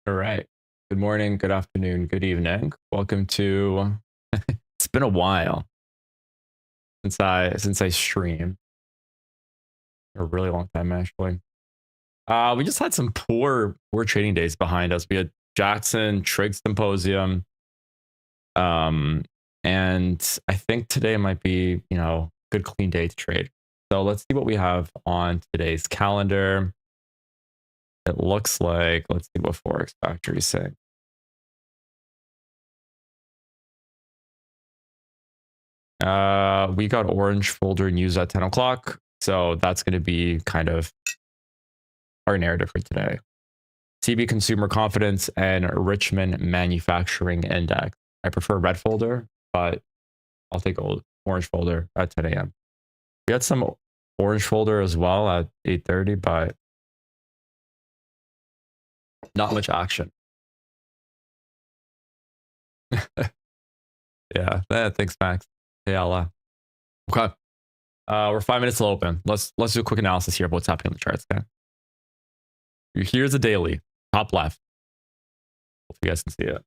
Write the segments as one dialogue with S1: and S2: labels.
S1: All right. Good morning, good afternoon, good evening. Welcome to it's been a while since I stream. A really long time actually. We just had some poor trading days behind us. We had Jackson Trig Symposium. Um and I think today might be, good clean day to trade. So let's see what we have on today's calendar. It looks like let's see what Forex Factory is saying. We got orange folder news at 10 o'clock. So that's going to be kind of our narrative for today. CB consumer confidence and Richmond manufacturing index. I prefer red folder, but I'll take orange folder at 10 a.m. We had some orange folder as well at 8:30, but not much action. Yeah, thanks, Max. Hey, Allah. Okay. We're 5 minutes till open. Let's do a quick analysis here of what's happening on the charts. Okay. Here's the daily, top left. Hope you guys can see it.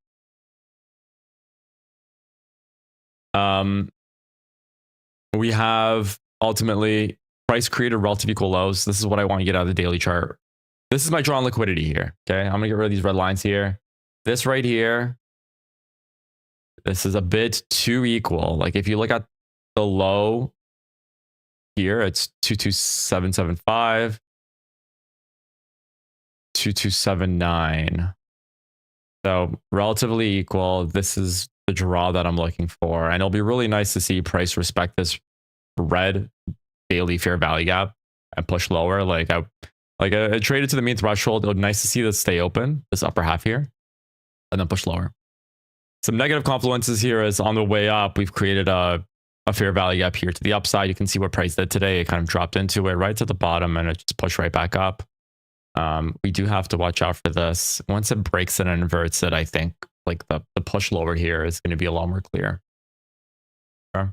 S1: We have ultimately price created relative equal lows. This is what I want to get out of the daily chart. This is my drawn liquidity here. Okay. I'm going to get rid of these red lines here. This right here. This is a bit too equal. Like if you look at the low here, it's 22775, 2279. So relatively equal. This is the draw that I'm looking for. And it'll be really nice to see price respect this red daily fair value gap and push lower. Like I traded to the mean threshold. It would be nice to see this stay open, this upper half here, and then push lower. Some negative confluences here is on the way up, we've created a fair value gap here to the upside. You can see what price did today. It kind of dropped into it right to the bottom and it just pushed right back up. We do have to watch out for this. Once it breaks it and inverts it, I think like the push lower here is going to be a lot more clear. Okay.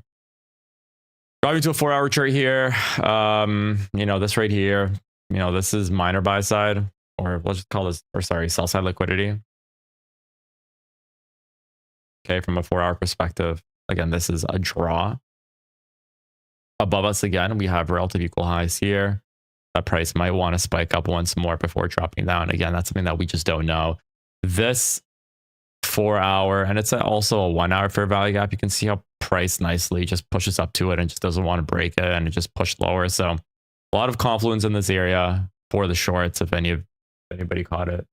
S1: Driving to a 4-hour chart here. This right here, this is minor buy side, or let's just call this, sell side liquidity. Okay, from a 4-hour perspective, again, this is a draw. Above us again, we have relative equal highs here. That price might want to spike up once more before dropping down. Again, that's something that we just don't know. This 4-hour, and it's also a 1-hour fair value gap. You can see how price nicely just pushes up to it and just doesn't want to break it, and it just pushed lower. So a lot of confluence in this area for the shorts, if anybody caught it.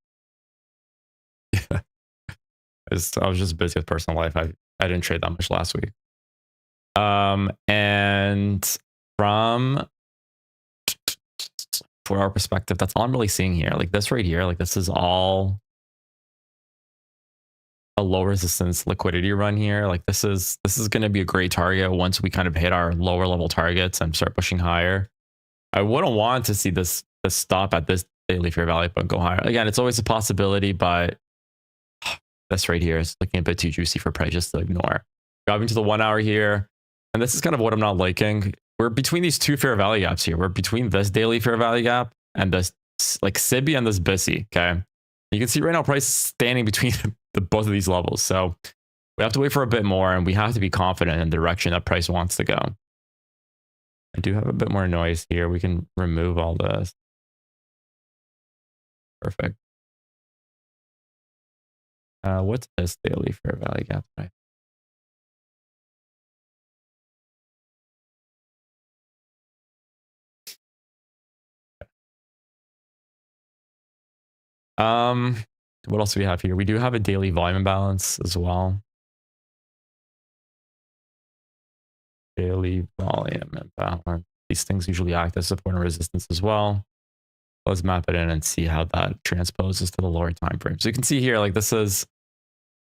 S1: I was just busy with personal life. I didn't trade that much last week. And from 4-hour perspective, that's all I'm really seeing here. Like this right here, like this is all a low resistance liquidity run here. Like this is going to be a great target once we kind of hit our lower level targets and start pushing higher. I wouldn't want to see this stop at this daily fair value but go higher. Again, it's always a possibility, but this right here is looking a bit too juicy for price just to ignore. Driving to the 1-hour here. And this is kind of what I'm not liking. We're between these two fair value gaps here. We're between this daily fair value gap and this like SIBI and this BISI. Okay. You can see right now price is standing between both of these levels. So we have to wait for a bit more and we have to be confident in the direction that price wants to go. I do have a bit more noise here. We can remove all this. Perfect. What's this daily fair value gap? Right. What else do we have here? We do have a daily volume imbalance as well. Daily volume imbalance. These things usually act as support and resistance as well. Let's map it in and see how that transposes to the lower time frame. So you can see here, like this is,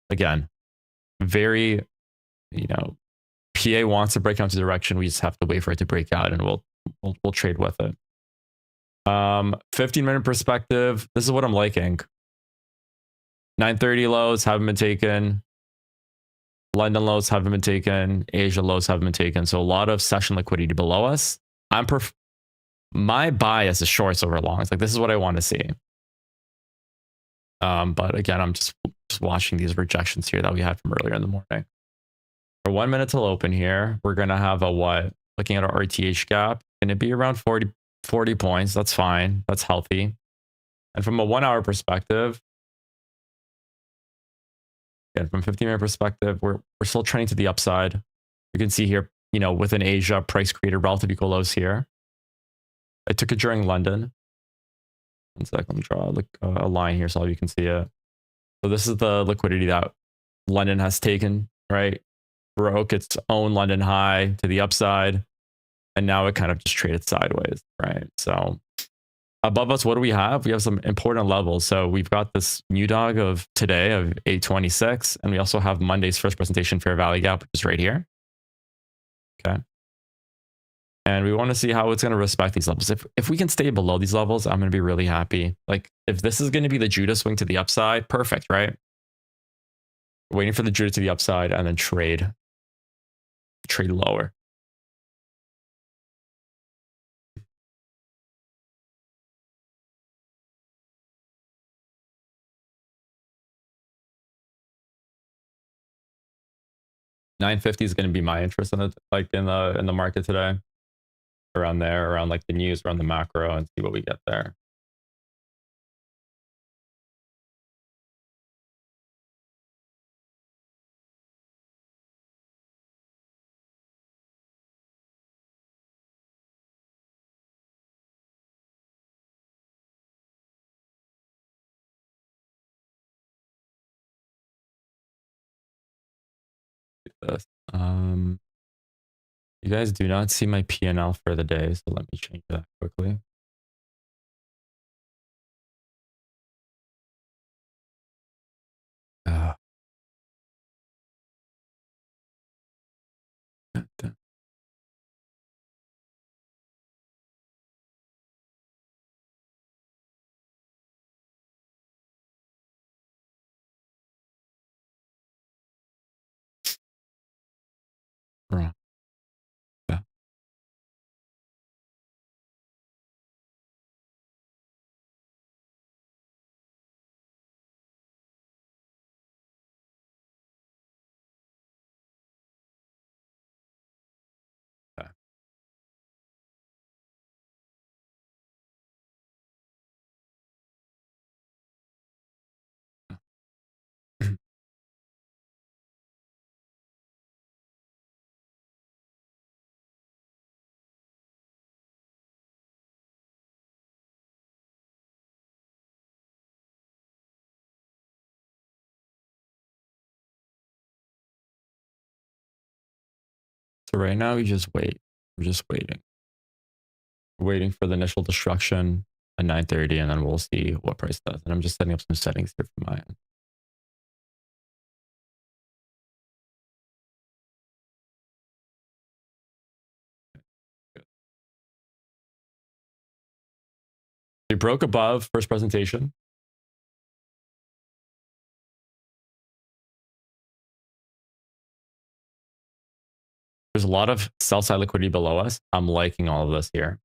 S1: again, very, PA wants to break out into direction. We just have to wait for it to break out and we'll trade with it. 15-minute perspective. This is what I'm liking. 930 lows haven't been taken. London lows haven't been taken. Asia lows haven't been taken. So a lot of session liquidity below us. My bias is shorts over longs. Like this is what I want to see. But again, I'm just watching these rejections here that we had from earlier in the morning. For 1 minute till open here, we're going to have a what? Looking at our RTH gap, going to be around 40 points. That's fine. That's healthy. And from a 1 hour perspective, again, from a 15-minute perspective, we're still trending to the upside. You can see here, within Asia, price created relative equal lows here. I took it during London. 1 sec, let me draw a line here so you can see it. So this is the liquidity that London has taken, right? Broke its own London high to the upside, and now it kind of just traded sideways, right? So above us, what do we have? We have some important levels. So we've got this new dog of today of 826, and we also have Monday's first presentation fair value gap, which is right here. Okay. And we want to see how it's going to respect these levels. If we can stay below these levels, I'm going to be really happy. Like if this is going to be the Judah swing to the upside, perfect, right? Waiting for the Judah to the upside and then trade lower. $950 is going to be my interest in it, like in the market today, around there, around like the news, around the macro, and see what we get there. This. You guys do not see my P&L for the day, so let me change that quickly. Right. Yeah. Yeah. So right now we just wait. We're just waiting. We're waiting for the initial destruction at 9:30, and then we'll see what price does. And I'm just setting up some settings here for my end. We broke above first presentation. There's a lot of sell side liquidity below us. I'm liking all of this here.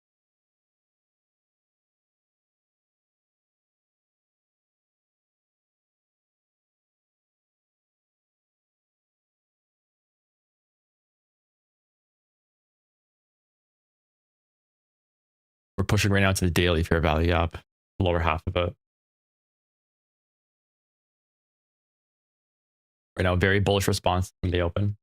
S1: We're pushing right now to the daily fair value gap, lower half of it. Right now, very bullish response from the open.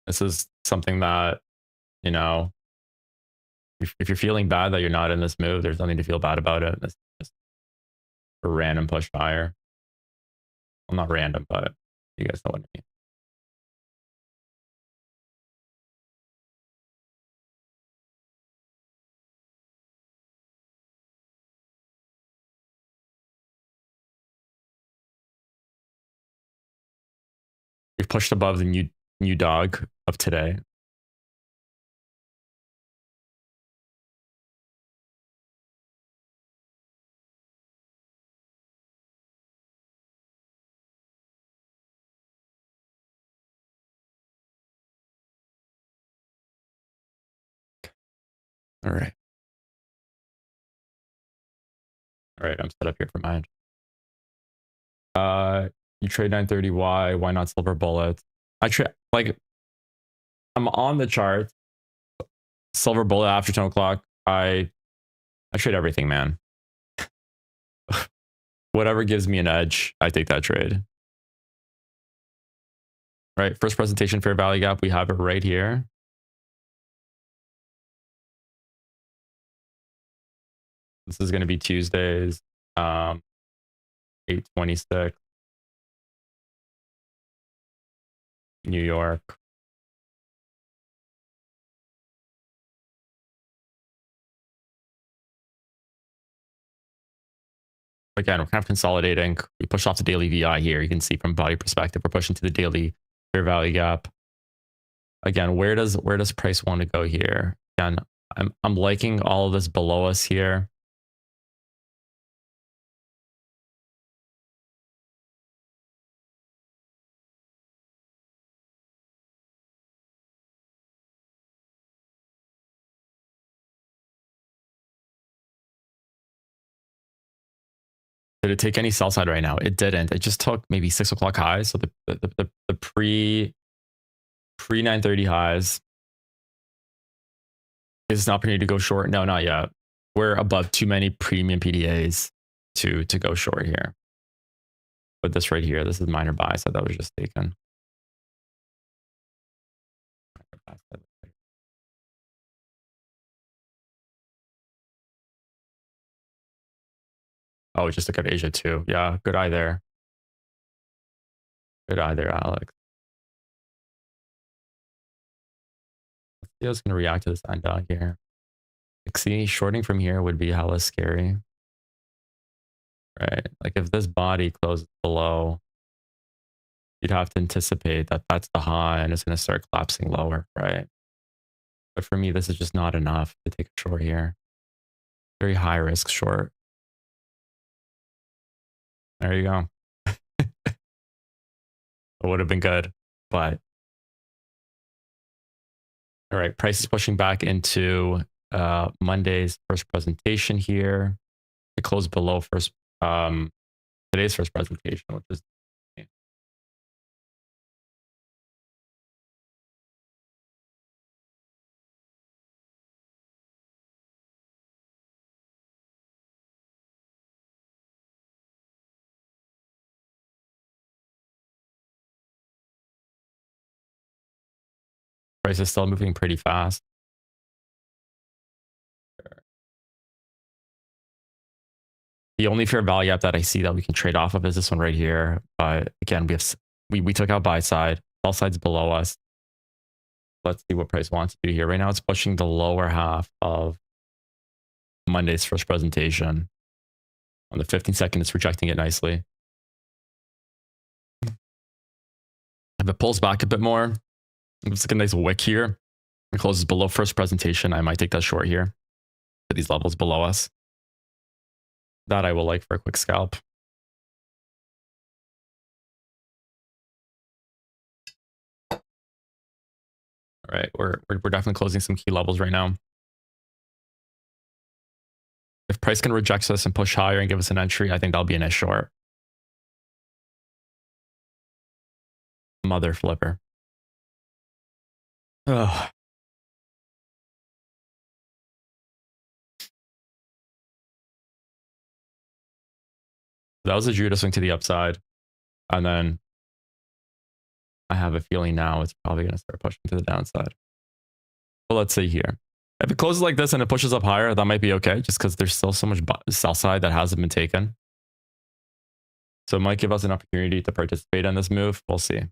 S1: This is something that, if you're feeling bad that you're not in this move, there's nothing to feel bad about it. It's just a random push higher. Well, not random, but you guys know what I mean. We've pushed above the new dog of today. All right. All right. I'm set up here for mine. You trade 930Y. Why not silver bullet? I trade like I'm on the chart. Silver bullet after 10 o'clock. I trade everything, man. Whatever gives me an edge, I take that trade. Right. First presentation fair value gap. We have it right here. This is going to be Tuesdays, 8/26, New York. Again, we're kind of consolidating. We push off the daily VI here. You can see from body perspective, we're pushing to the daily fair value gap. Again, where does price want to go here? Again, I'm liking all of this below us here. Did it take any sell side right now? It didn't. It just took maybe 6 o'clock highs. So the pre 930 highs is an opportunity to go short. No, not yet. We're above too many premium PDAs to go short here. But this right here, this is minor buy, so that was just taken. Oh, just look at Asia too. Yeah, good eye there. Good eye there, Alex. Let's see how it's going to react to this end dog here. Like, see, shorting from here would be hella scary. Right? Like if this body closes below, you'd have to anticipate that that's the high and it's going to start collapsing lower, right? But for me, this is just not enough to take a short here. Very high risk short. There you go. It would have been good, but all right, price is pushing back into Monday's first presentation here. It closed below today's first presentation, which is price is still moving pretty fast. The only fair value app that I see that we can trade off of is this one right here. But again, we took out buy side, all sides below us. Let's see what price wants to do here. Right now, it's pushing the lower half of Monday's first presentation. On the 15-second, it's rejecting it nicely. If it pulls back a bit more, it's like a nice wick here. It closes below first presentation. I might take that short here to these levels below us. That I will like for a quick scalp. All right, we're definitely closing some key levels right now. If price can reject us and push higher and give us an entry, I think that'll be a nice short. Mother flipper. Ugh. That was a Judah swing to the upside. And then I have a feeling now it's probably going to start pushing to the downside. But let's see here. If it closes like this and it pushes up higher, that might be okay, just because there's still so much sell side that hasn't been taken. So it might give us an opportunity to participate in this move. We'll see.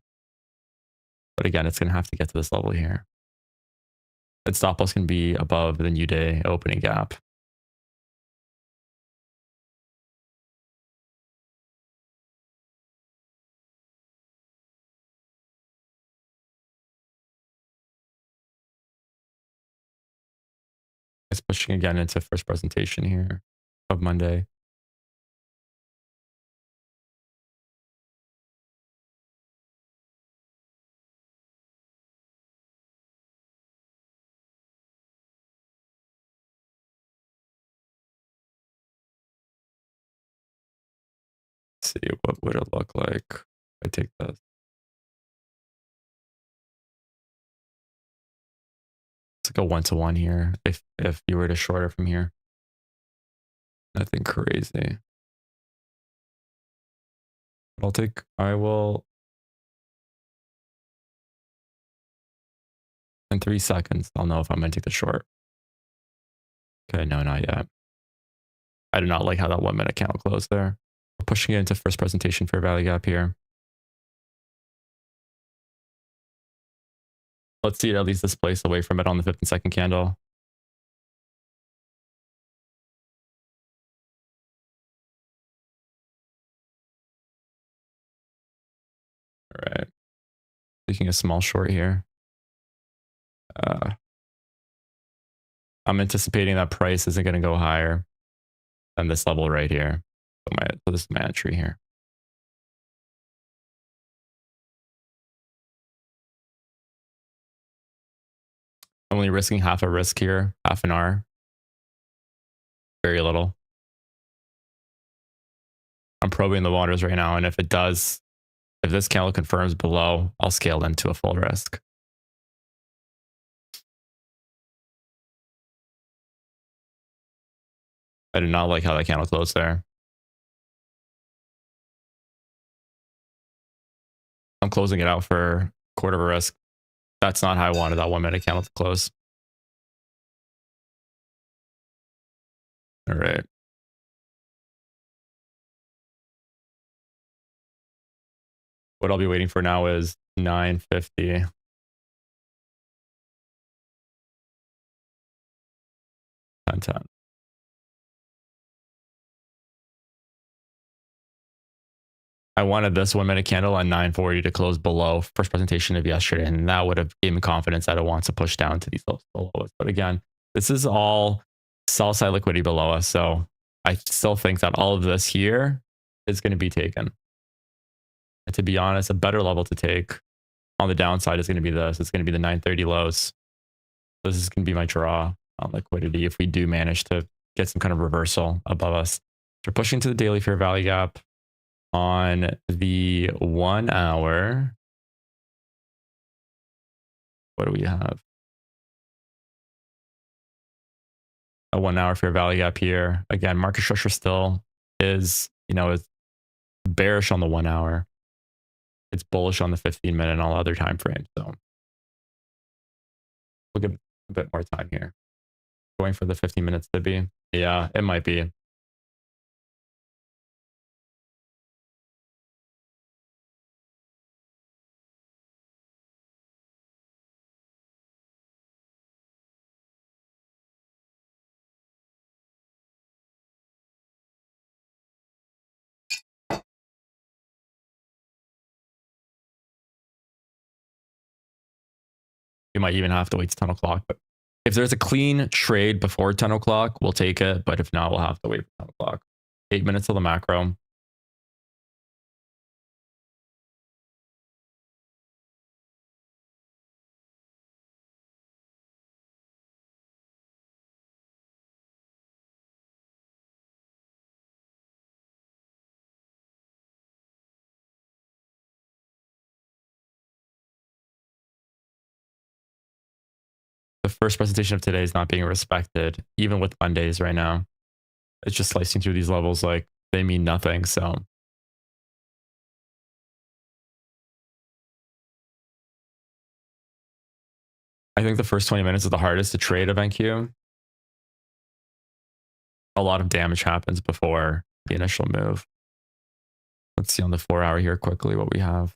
S1: But again, it's going to have to get to this level here. Its stop loss can be above the new day opening gap. It's pushing again into first presentation here of Monday. would it look like if I take this? It's like a 1-to-1 here. If you were to short it from here, nothing crazy. I will in 3 seconds. I'll know if I'm gonna take the short. Okay, no, not yet. I do not like how that 1 minute candle closed there. We're pushing it into first presentation fair value gap here. Let's see it at least displace away from it on the 15-second candle. All right. Taking a small short here. I'm anticipating that price isn't going to go higher than this level right here. So this is my entry here. I'm only risking half a risk here, half an R. Very little. I'm probing the waters right now, and if this candle confirms below, I'll scale into a full risk. I do not like how that candle closed there. I'm closing it out for quarter of a risk. That's not how I wanted that 1 minute candle to close. All right. What I'll be waiting for now is 950. 1010. I wanted this 1 minute candle on 940 to close below first presentation of yesterday, and that would have given me confidence that it wants to push down to these levels below us. But again, this is all sell side liquidity below us. So I still think that all of this here is going to be taken. And to be honest, a better level to take on the downside is going to be this. It's going to be the 930 lows. This is going to be my draw on liquidity if we do manage to get some kind of reversal above us. We're pushing to the daily fair value gap on the 1 hour. What do we have? A 1 hour fair value gap here. Again, market structure still is, it's bearish on the 1 hour. It's bullish on the 15-minute and all other time frames. So we'll give a bit more time here. Going for the 15 minutes to be. Yeah, it might be. You might even have to wait till 10 o'clock. But if there's a clean trade before 10 o'clock, we'll take it. But if not, we'll have to wait for 10 o'clock. 8 minutes till the macro. The first presentation of today is not being respected, even with Mondays right now. It's just slicing through these levels like they mean nothing. So I think the first 20 minutes is the hardest to trade of NQ. A lot of damage happens before the initial move. Let's see on the 4 hour here quickly what we have.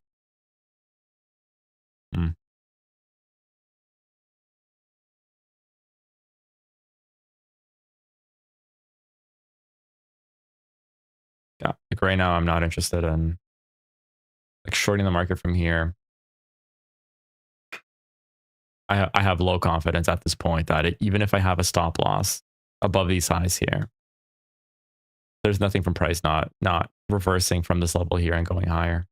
S1: Yeah, like right now, I'm not interested in like shorting the market from here. I have low confidence at this point that even if I have a stop loss above these highs here, there's nothing from price not reversing from this level here and going higher.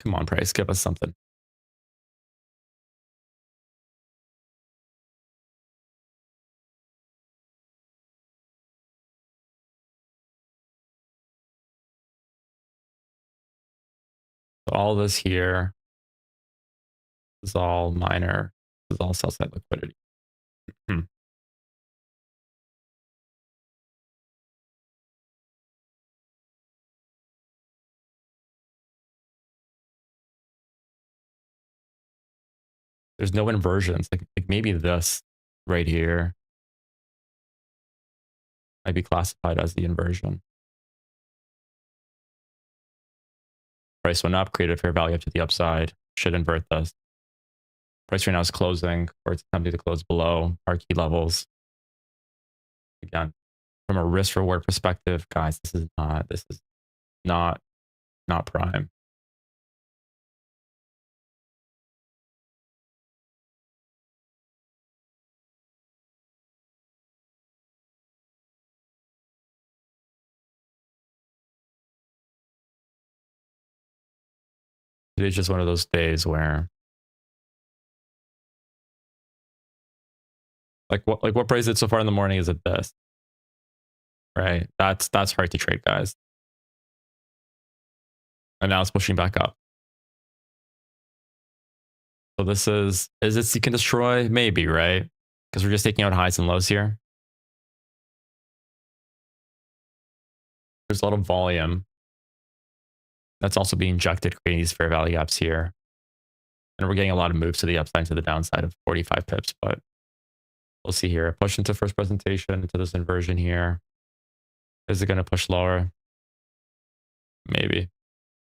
S1: Come on, price, give us something. So all this here is all minor. This is all sell side liquidity. Hmm. There's no inversions. Like maybe this right here might be classified as the inversion. Price went up, created a fair value up to the upside. Should invert this. Price right now is closing, or it's attempting to close below our key levels. Again, from a risk reward perspective, guys, this is not prime. It's just one of those days where what price is it so far in the morning? Is it this? Right? That's hard to trade, guys. And now it's pushing back up. So this is it seek and destroy? Maybe, right? Because we're just taking out highs and lows here. There's a lot of volume that's also being injected, creating these fair value gaps here. And we're getting a lot of moves to the upside and to the downside of 45 pips, but we'll see here. Push into first presentation, into this inversion here. Is it going to push lower? Maybe.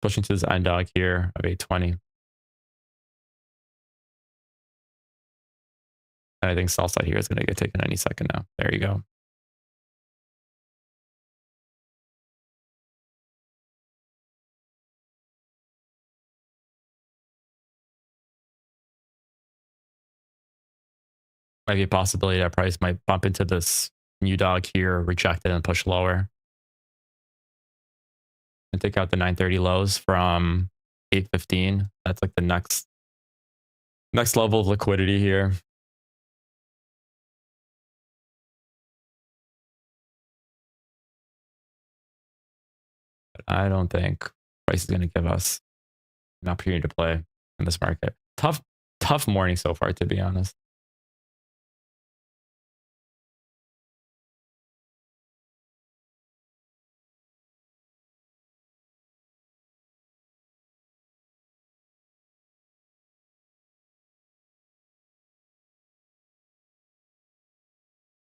S1: Push into this end dog here of 820. And I think sell side here is going to get taken any second now. There you go. Might be a possibility that price might bump into this new dog here, reject it and push lower. And take out the 930 lows from 815. That's like the next level of liquidity here. But I don't think price is going to give us an opportunity to play in this market. Tough morning so far, to be honest.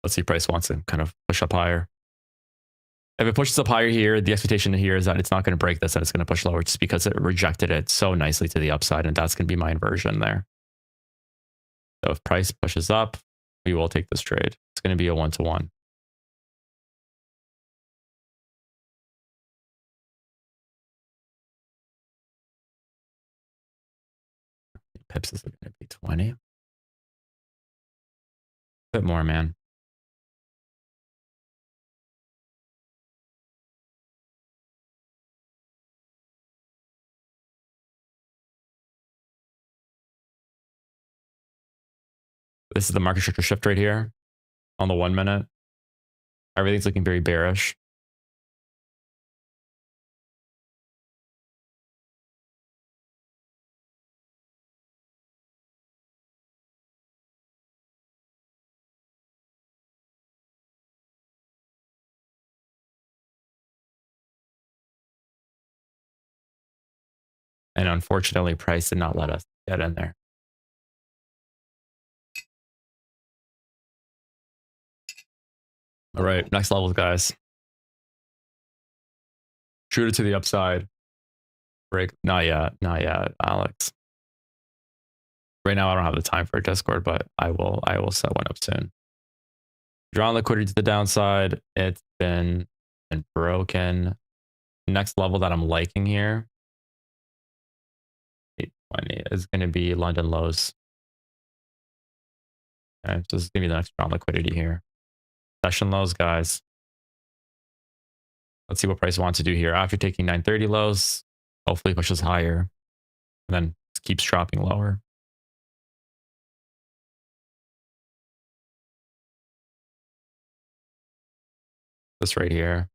S1: Let's see, price wants to kind of push up higher. If it pushes up higher here, the expectation here is that it's not going to break this and it's going to push lower just because it rejected it so nicely to the upside. And that's going to be my inversion there. So if price pushes up, we will take this trade. It's going to be a 1-to-1. Pips is going to be 20. A bit more, man. This is the market structure shift right here on the 1 minute. Everything's looking very bearish. And unfortunately, price did not let us get in there. All right, next levels, guys. Shoot it to the upside. Break. Not yet, Alex. Right now, I don't have the time for a Discord, but I will set one up soon. Drawing liquidity to the downside. It's been broken. Next level that I'm liking here, 820 is going to be London lows. Okay, so this is going to be the next round liquidity here. Session lows, guys. Let's see what price wants to do here. After taking 930 lows, hopefully pushes higher. and then it keeps dropping lower. This right here.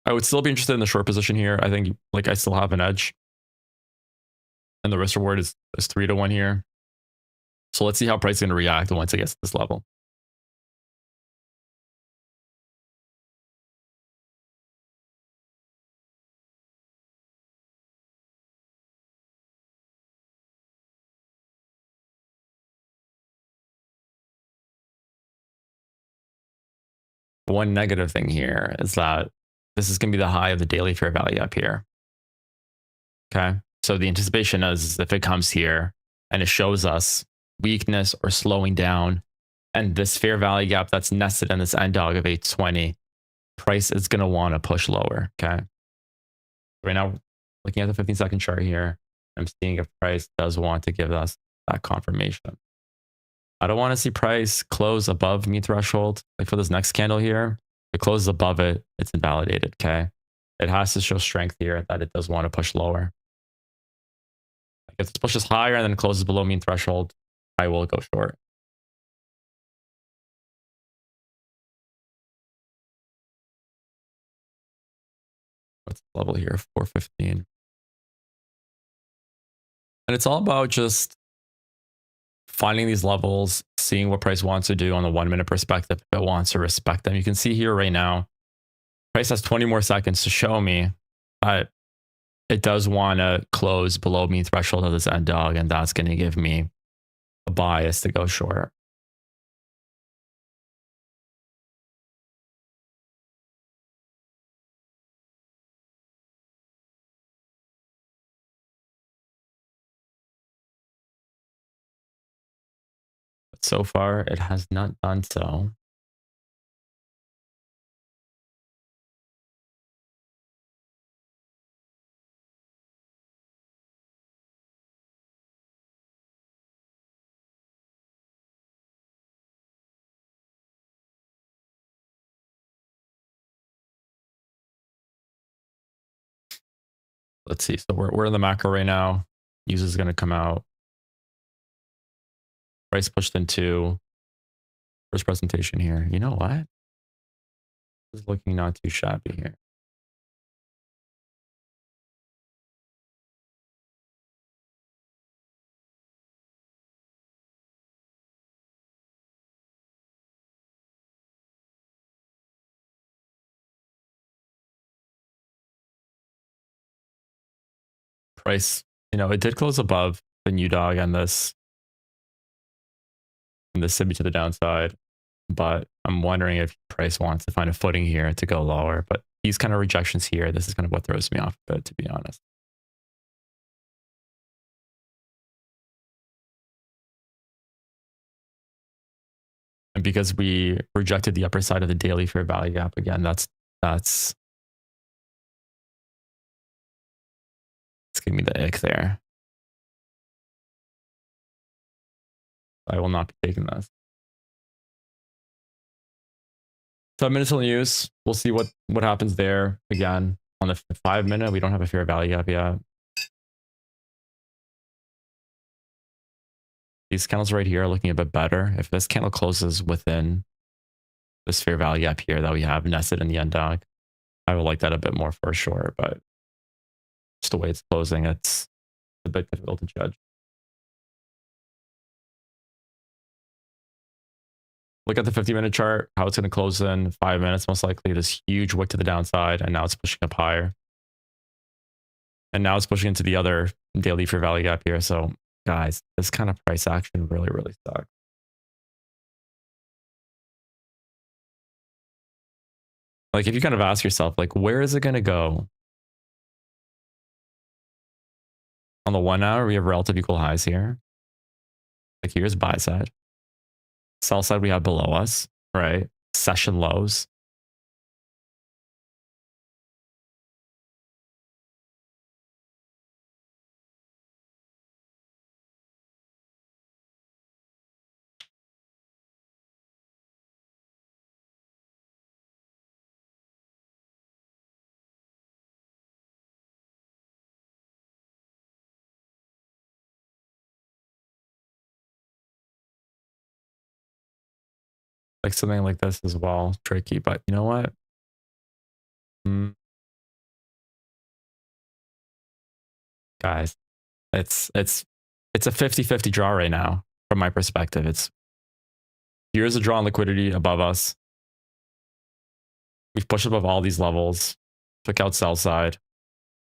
S1: I would still be interested in the short position here. I think like I still have an edge, and the risk reward is 3-1 here. So let's see how price is going to react once it gets to this level. One negative thing here is that this is going to be the high of the daily fair value up here. Okay. So the anticipation is if it comes here and it shows us weakness or slowing down, and this fair value gap that's nested in this end dog of 820, price is going to want to push lower. Okay. Right now, looking at the 15-second chart here, I'm seeing if price does want to give us that confirmation. I don't want to see price close above mean threshold. Like for this next candle here, if it closes above it, it's invalidated. Okay. It has to show strength here that it does want to push lower. Like if it pushes higher and then closes below mean threshold, I will go short. What's the level here? 415. And it's all about just finding these levels, seeing what price wants to do on the 1 minute perspective. If it wants to respect them, you can see here right now, price has 20 more seconds to show me that it does want to close below mean threshold of this end dog, and that's going to give me a bias to go short. But so far, it has not done so. Let's see. So we're in the macro right now. Use is going to come out. Price pushed into first presentation here. You know what? This is looking not too shabby here. Price, it did close above the new dog on this, and this sent me to the downside. But I'm wondering if price wants to find a footing here to go lower. But these kind of rejections here, this is kind of what throws me off a bit, to be honest. And because we rejected the upper side of the daily fair value gap again, that's it's giving me the ick there. I will not be taking this. 7 minutes in use. We'll see what happens there. Again, on the 5 minute, we don't have a fair value gap yet. These candles right here are looking a bit better. If this candle closes within this fair value gap here that we have nested in the end dog, I will like that a bit more for sure. But just the way it's closing, it's a bit difficult to judge. Look at the 50-minute chart, how it's going to close in 5 minutes, most likely. This huge wick to the downside, and now it's pushing up higher. And now it's pushing into the other daily fair value gap here. So, guys, this kind of price action really, really sucks. Like, if you kind of ask yourself, like, where is it going to go? On the 1 hour, we have relative equal highs here. Like, here's buy side. Sell side, we have below us, right? Session lows. like something like this as well. Tricky, but you know what? Guys, it's a 50-50 draw right now from my perspective. It's here's a draw on liquidity above us. We've pushed above all these levels, took out sell side.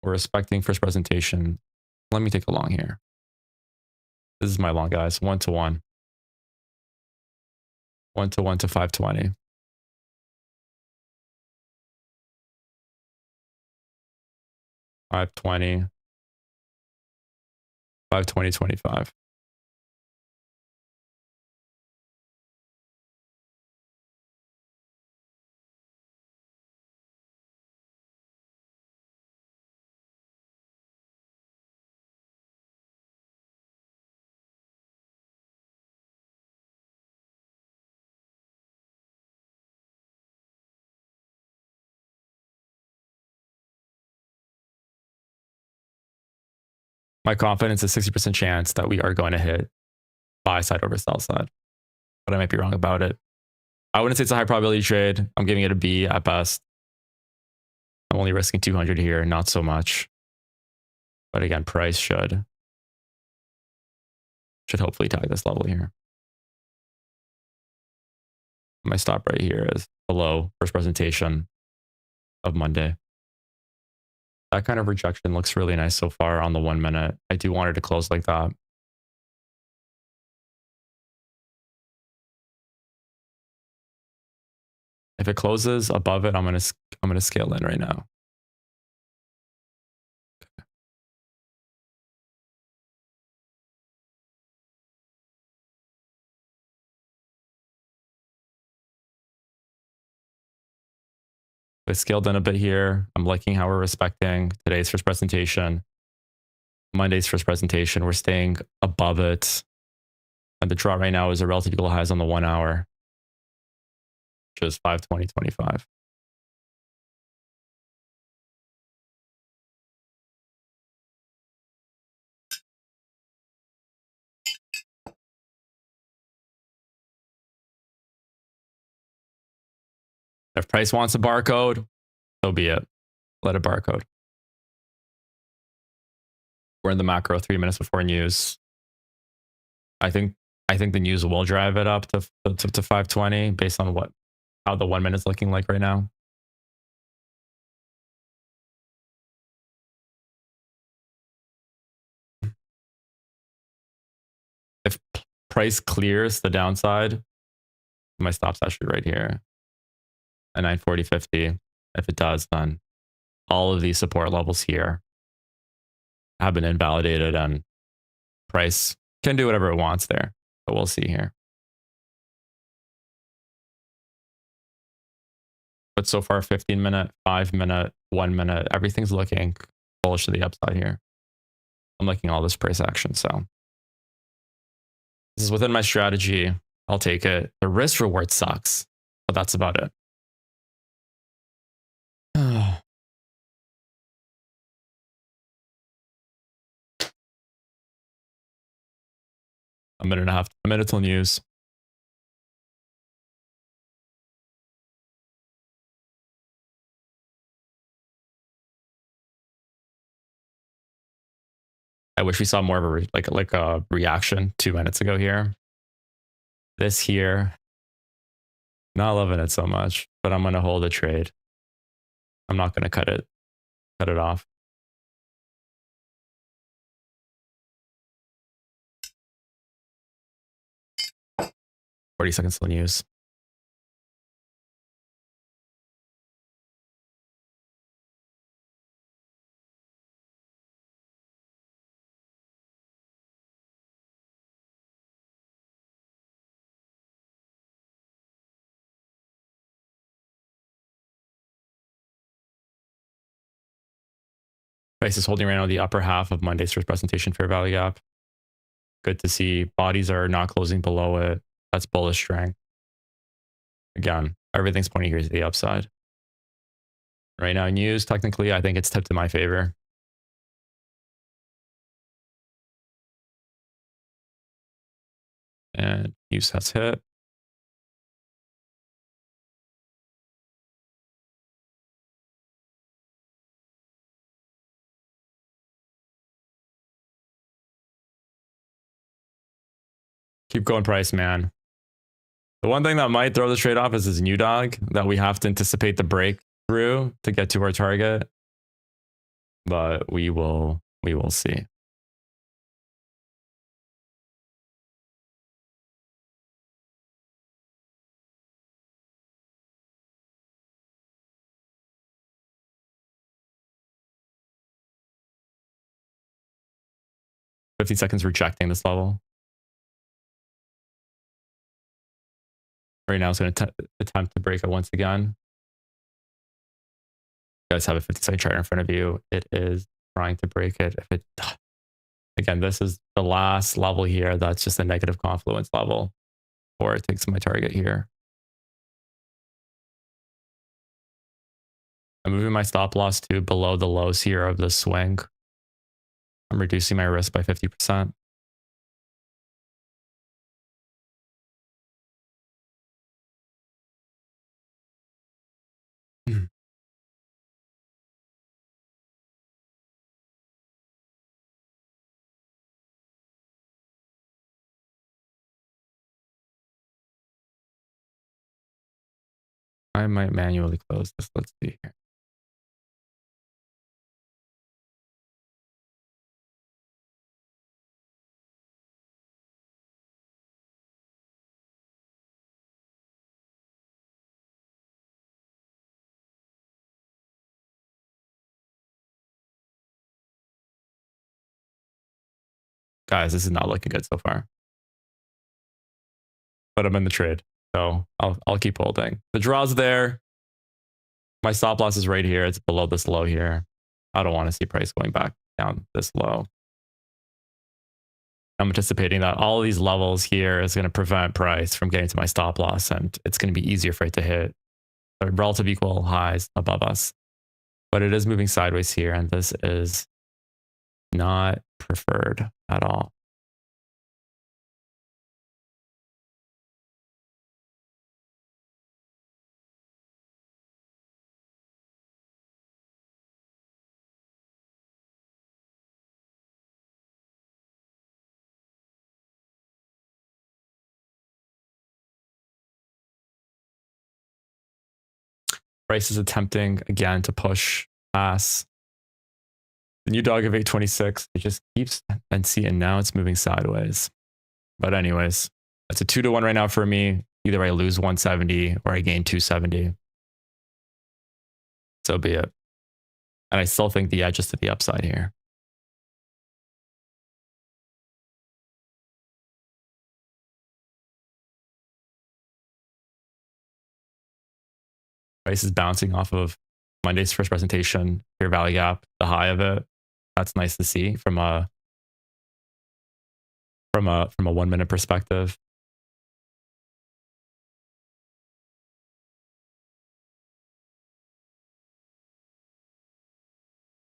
S1: We're respecting first presentation. Let me take a long here. This is my long, guys. 1-to-1. 1-to-1 to 520. 520. 520, 25. My confidence is 60% chance that we are going to hit buy side over sell side, but I might be wrong about it. I wouldn't say it's a high probability trade. I'm giving it a B at best. I'm only risking 200 here, not so much. But again, price should hopefully tag this level here. My stop right here is below first presentation of Monday. That kind of rejection looks really nice so far on the 1 minute. I do want it to close like that. If it closes above it, I'm gonna scale in right now. I scaled in a bit here. I'm liking how we're respecting today's first presentation. Monday's first presentation, we're staying above it. And the draw right now is a relative equal highs on the 1 hour, which is 520.25. If price wants a barcode, so be it. Let it barcode. We're in the macro 3 minutes before news. I think the news will drive it up to 520 based on how the 1 minute is looking like right now. If price clears the downside, my stop's actually right here at 940.50. If it does, then all of these support levels here have been invalidated and price can do whatever it wants there. But we'll see here. But so far, 15 minute, 5 minute, 1 minute, everything's looking bullish to the upside here. I'm liking all this price action. So this is within my strategy. I'll take it. The risk reward sucks, but that's about it. A minute and a half, a minute till news. I wish we saw more of a reaction 2 minutes ago here. This here, not loving it so much, but I'm gonna hold a trade. I'm not gonna cut it off. 40 seconds till news. Price is holding right now the upper half of Monday's first presentation fair value gap. Good to see. Bodies are not closing below it. That's bullish strength. Again, everything's pointing here to the upside. Right now, news, technically, I think it's tipped in my favor. And news has hit. Keep going price, man. The one thing that might throw the trade off is this new dog that we have to anticipate the breakthrough to get to our target. But we will see. $50 seconds rejecting this level. Right now it's going to attempt to break it once again. You guys have a 50-second chart in front of you. It is trying to break it. If it, again, this is the last level here. That's just a negative confluence level, or it takes my target here. I'm moving my stop loss to below the lows here of the swing. I'm reducing my risk by 50%. I might manually close this. Let's see here. Guys, this is not looking good so far. But I'm in the trade, so I'll keep holding. The draw's there. My stop loss is right here. It's below this low here. I don't want to see price going back down this low. I'm anticipating that all of these levels here is going to prevent price from getting to my stop loss, and it's going to be easier for it to hit relative equal highs above us. But it is moving sideways here, and this is not preferred at all. Price is attempting again to push past the new dog of 826. It just keeps and see, and now it's moving sideways. But anyways, it's a 2-to-1 right now for me. Either I lose 170 or I gain 270. So be it. And I still think the edge is to the upside here. Price is bouncing off of Monday's first presentation, Fair Value Gap, the high of it. That's nice to see from a 1 minute perspective.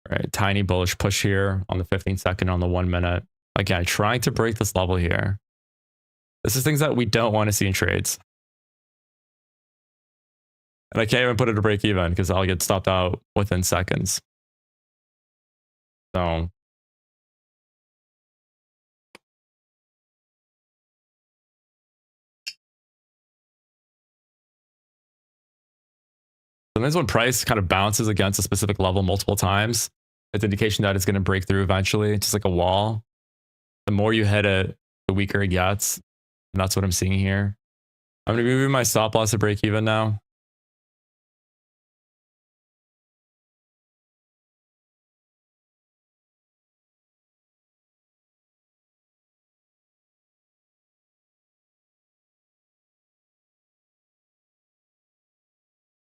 S1: All right, tiny bullish push here on the 15-second on the 1 minute. Again, trying to break this level here. This is things that we don't want to see in trades. And I can't even put it to break even because I'll get stopped out within seconds. So sometimes when price kind of bounces against a specific level multiple times, it's an indication that it's going to break through eventually. It's just like a wall. The more you hit it, the weaker it gets. And that's what I'm seeing here. I'm going to be moving my stop loss to break even now.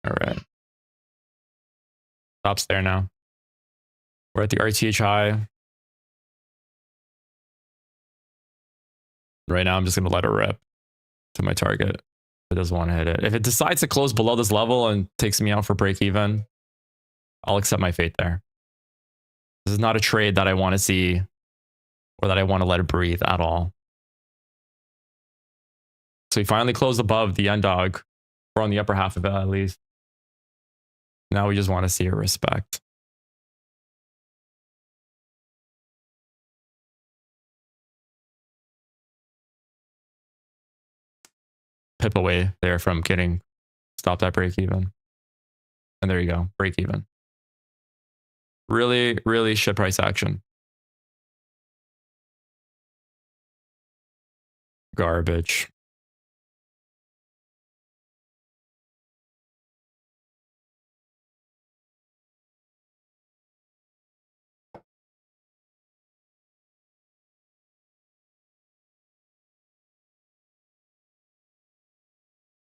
S1: All right. Stop's there now. We're at the RTH high. Right now, I'm just going to let it rip to my target. It doesn't want to hit it. If it decides to close below this level and takes me out for break even, I'll accept my fate there. This is not a trade that I want to see or that I want to let it breathe at all. So we finally closed above the end dog, or on the upper half of it at least. Now we just want to see a respect. pip away there from getting stopped at break even. And there you go, break even. Really, really shit price action. Garbage.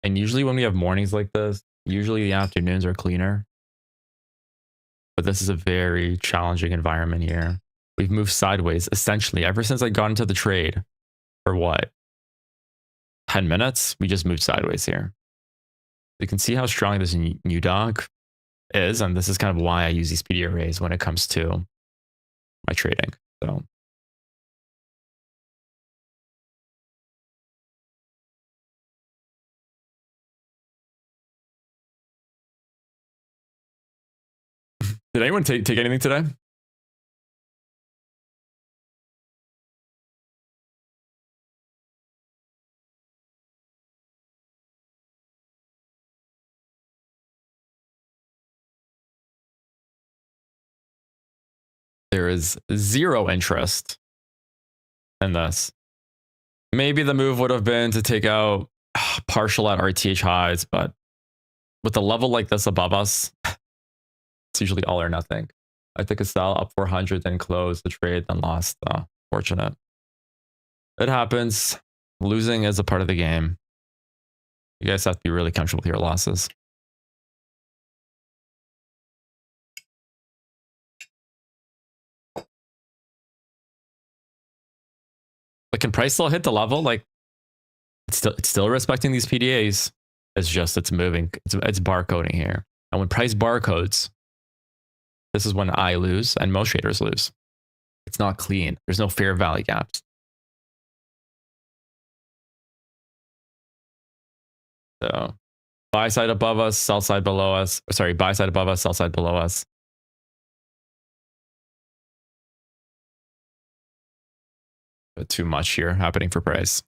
S1: And usually when we have mornings like this, usually the afternoons are cleaner. But this is a very challenging environment here. We've moved sideways essentially ever since I got into the trade. For what? 10 minutes? We just moved sideways here. You can see how strong this new dog is. And this is kind of why I use these PD arrays when it comes to my trading. So did anyone take anything today? There is zero interest in this. Maybe the move would have been to take out partial at RTH highs, but with a level like this above us, it's usually all or nothing. I took a sell up 400, then closed the trade, then lost. Fortunate. It happens. Losing is a part of the game. You guys have to be really comfortable with your losses. But can price still hit the level? Like it's still respecting these PDAs. It's just it's moving. It's barcoding here. And when price barcodes, this is when I lose and most traders lose. It's not clean. There's no fair value gaps. So buy side above us, sell side below us. Sorry, buy side above us, sell side below us. But too much here happening for price.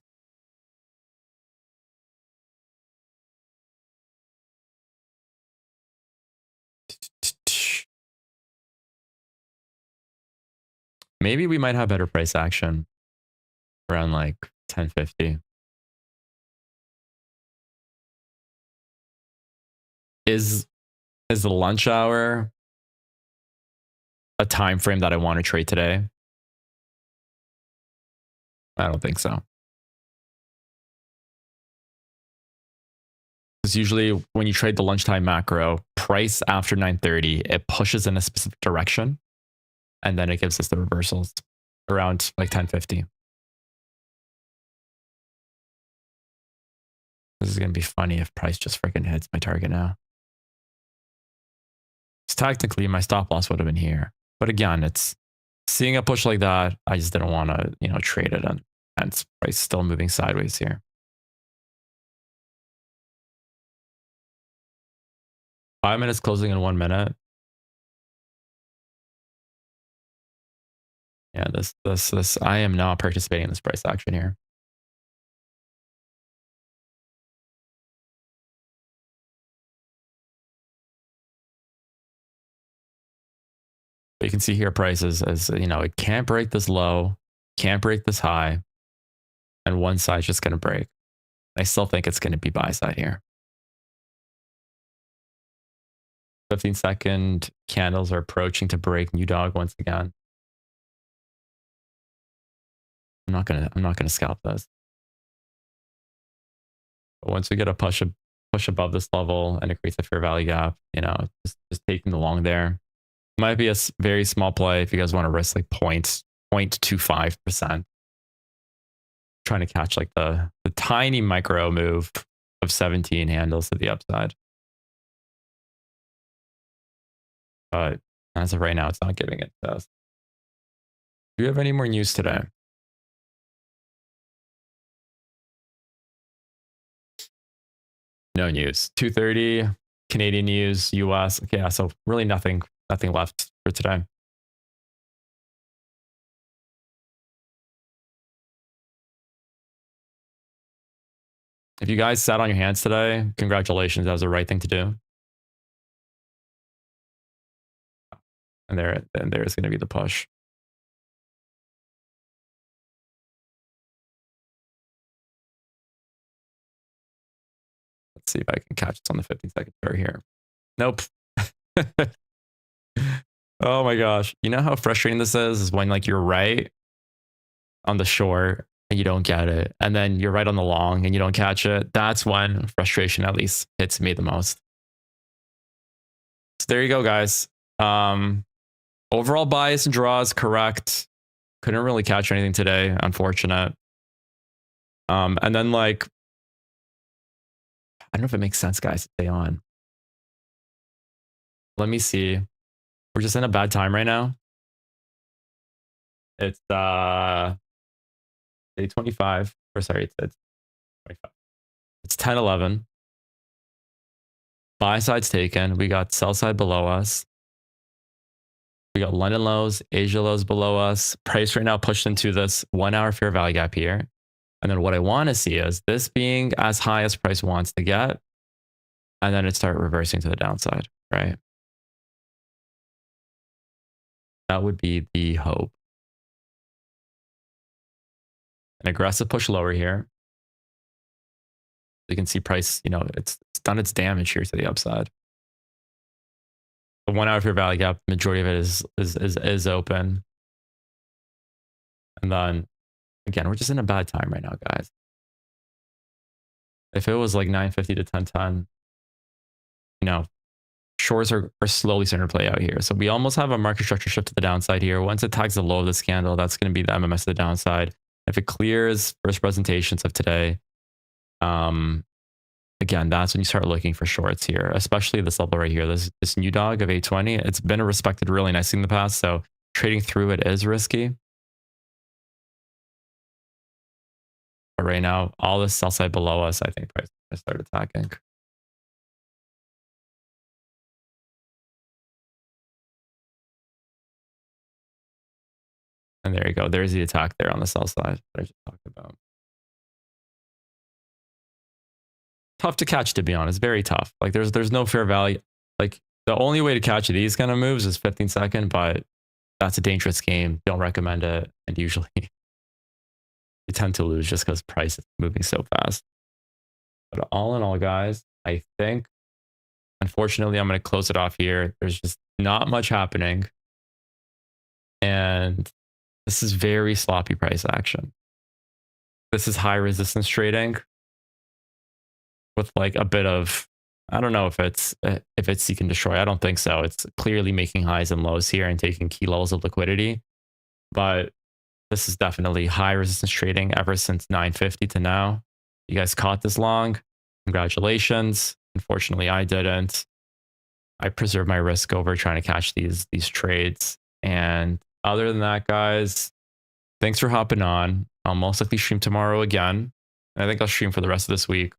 S1: Maybe we might have better price action around like 1050. Is the lunch hour a time frame that I want to trade today? I don't think so. Because usually when you trade the lunchtime macro, price after 9:30, it pushes in a specific direction. And then it gives us the reversals around like 1050. This is going to be funny if price just freaking hits my target now. So technically, my stop loss would have been here. But again, it's seeing a push like that. I just didn't want to, trade it. And hence price still moving sideways here. 5 minutes closing in 1 minute. Yeah, this, I am not participating in this price action here. But you can see here prices as, it can't break this low, can't break this high, and one side's just going to break. I still think it's going to be buy side here. 15-second candles are approaching to break new dog once again. I'm not gonna scalp this. But once we get a push above this level and it creates a fair value gap, just taking the long there. Might be a very small play if you guys want to risk like 0.25%. Trying to catch like the tiny micro move of 17 handles to the upside. But as of right now, it's not giving it to us. Do you have any more news today? No news. 2:30 Canadian news, US. Okay, yeah, so really nothing left for today. If you guys sat on your hands today, congratulations. That was the right thing to do. And there's going to be the push. Let's see if I can catch this on the 15-second chart here. Nope. Oh my gosh. You know how frustrating this is when like you're right on the short and you don't get it. And then you're right on the long and you don't catch it. That's when frustration at least hits me the most. So there you go, guys. Overall bias and draws correct. Couldn't really catch anything today. Unfortunate. And then like, I don't know if it makes sense, guys, to stay on. Let me see. We're just in a bad time right now. It's day 25. Or sorry, it's 25. It's 10:11. Buy side's taken. We got sell side below us. We got London lows, Asia lows below us. Price right now pushed into this 1 hour fair value gap here. And then what I want to see is this being as high as price wants to get. And then it start reversing to the downside, right? That would be the hope. An aggressive push lower here. You can see price, you know, it's done its damage here to the upside. The 1 hour fair value gap, majority of it is open. And then again, we're just in a bad time right now, guys. If it was like 950 to 1010, you know, shorts are slowly starting to play out here. So we almost have a market structure shift to the downside here. Once it tags the low of this candle, that's going to be the MMS to the downside. If it clears first presentations of today, again, that's when you start looking for shorts here, especially this level right here. This new dog of 820, it's been respected really nicely in the past. So trading through it is risky. But right now, all this sell side below us, I think price is going to start attacking. And there you go. There's the attack there on the sell side that I just talked about. Tough to catch, to be honest. Very tough. Like there's no fair value. Like the only way to catch these kind of moves is 15-second, but that's a dangerous game. Don't recommend it. And usually you tend to lose just because price is moving so fast. But all in all, guys, I think, unfortunately, I'm going to close it off here. There's just not much happening. And this is very sloppy price action. This is high resistance trading with like a bit of, I don't know if it's seek and destroy. I don't think so. It's clearly making highs and lows here and taking key levels of liquidity. But this is definitely high resistance trading ever since 950 to now. You guys caught this long. Congratulations. Unfortunately, I didn't. I preserved my risk over trying to catch these trades. And other than that, guys, thanks for hopping on. I'll most likely stream tomorrow again. I think I'll stream for the rest of this week.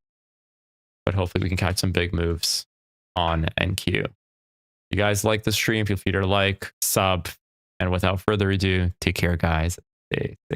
S1: But hopefully we can catch some big moves on NQ. If you guys like the stream, feel free to like, sub, and without further ado, take care, guys. Stay safe.